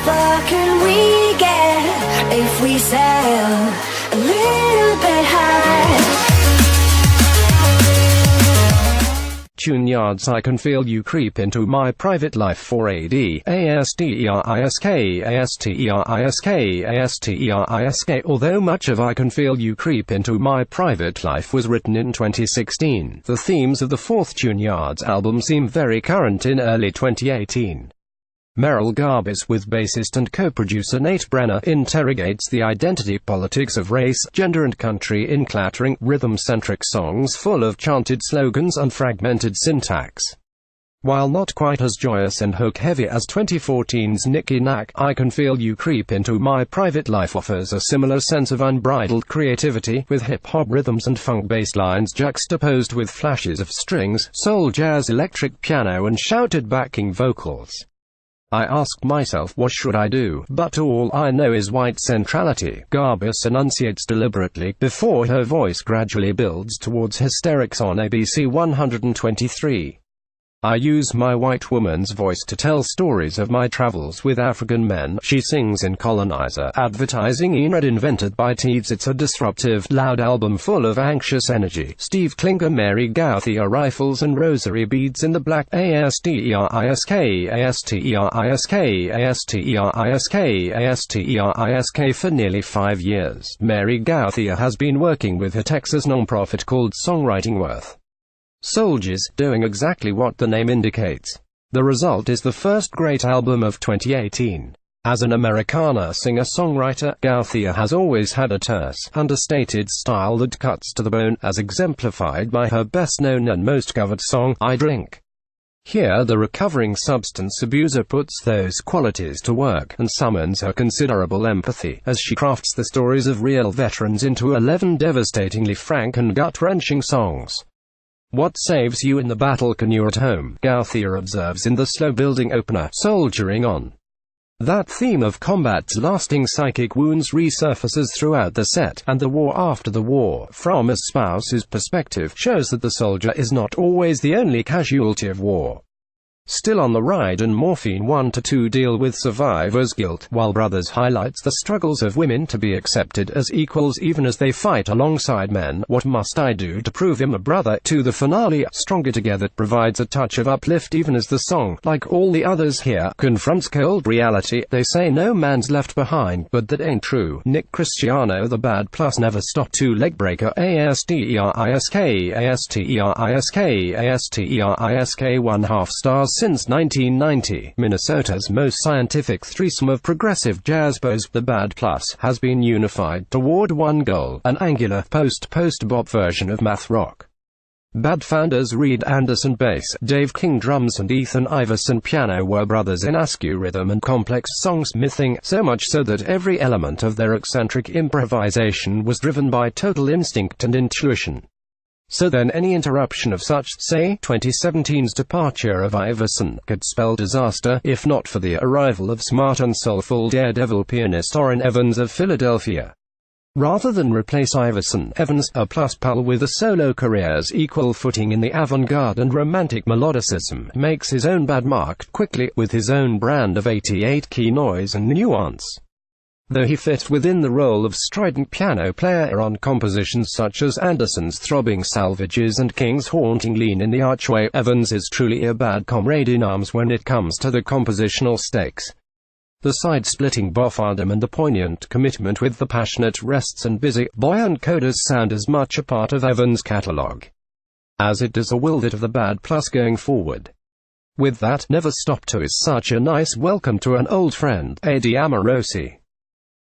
far can we get if we sail a little bit high? Tune yards. I can feel you creep into my private life. 4AD ASTERISK. Although much of I Can Feel You Creep Into My Private Life was written in 2016, the themes of the fourth Tune Yards album seem very current in early 2018. Merrill Garbus, with bassist and co-producer Nate Brenner, interrogates the identity politics of race, gender and country in clattering, rhythm-centric songs full of chanted slogans and fragmented syntax. While not quite as joyous and hook-heavy as 2014's Nicky Knack, I Can Feel You Creep Into My Private Life offers a similar sense of unbridled creativity, with hip-hop rhythms and funk bass lines juxtaposed with flashes of strings, soul, jazz, electric piano and shouted backing vocals. I asked myself, what should I do? But all I know is white centrality, Garbus enunciates deliberately, before her voice gradually builds towards hysterics on ABC 123. I use my white woman's voice to tell stories of my travels with African men, she sings in Colonizer, advertising era invented by Teeds. It's a disruptive, loud album full of anxious energy. Steve Klinker, Mary Gauthier, rifles and rosary beads in the black. ASTERISK. For nearly 5 years, Mary Gauthier has been working with her Texas nonprofit called Songwriting Worth Soldiers, doing exactly what the name indicates. The result is the first great album of 2018. As an Americana singer-songwriter, Gauthier has always had a terse, understated style that cuts to the bone, as exemplified by her best-known and most covered song, I Drink. Here the recovering substance abuser puts those qualities to work, and summons her considerable empathy, as she crafts the stories of real veterans into 11 devastatingly frank and gut-wrenching songs. What saves you in the battle can you at home, Gauthier observes in the slow-building opener, Soldiering On. That theme of combat's lasting psychic wounds resurfaces throughout the set, and the war after the war, from a spouse's perspective, shows that the soldier is not always the only casualty of war. Still on the Ride and Morphine 1-2 deal with survivor's guilt, while Brothers highlights the struggles of women to be accepted as equals even as they fight alongside men. What Must I Do to Prove Him a Brother? To the finale, Stronger Together, provides a touch of uplift even as the song, like all the others here, confronts cold reality. They say no man's left behind, but that ain't true. Nick Cristiano, The Bad Plus Never Stop 2 Legbreaker. ASTERISK. 1.5 stars. Since 1990, Minnesota's most scientific threesome of progressive jazz bows, The Bad Plus, has been unified toward one goal, an angular, post-bop version of math rock. Bad founders Reed Anderson bass, Dave King drums and Ethan Iverson piano were brothers in askew rhythm and complex songsmithing, so much so that every element of their eccentric improvisation was driven by total instinct and intuition. So then any interruption of such, say, 2017's departure of Iverson, could spell disaster, if not for the arrival of smart and soulful daredevil pianist Orrin Evans of Philadelphia. Rather than replace Iverson, Evans, a plus pal with a solo career's equal footing in the avant-garde and romantic melodicism, makes his own bad mark quickly, with his own brand of 88-key noise and nuance. Though he fit within the role of strident piano player on compositions such as Anderson's throbbing salvages and King's haunting lean in the archway, Evans is truly a bad comrade in arms when it comes to the compositional stakes. The side-splitting boffardom and the poignant commitment with the passionate rests and busy, buoyant codas sound as much a part of Evans' catalogue as it does a will that of The Bad Plus going forward. With that, Never Stop 2 is such a nice welcome to an old friend, Eddie Amorosi.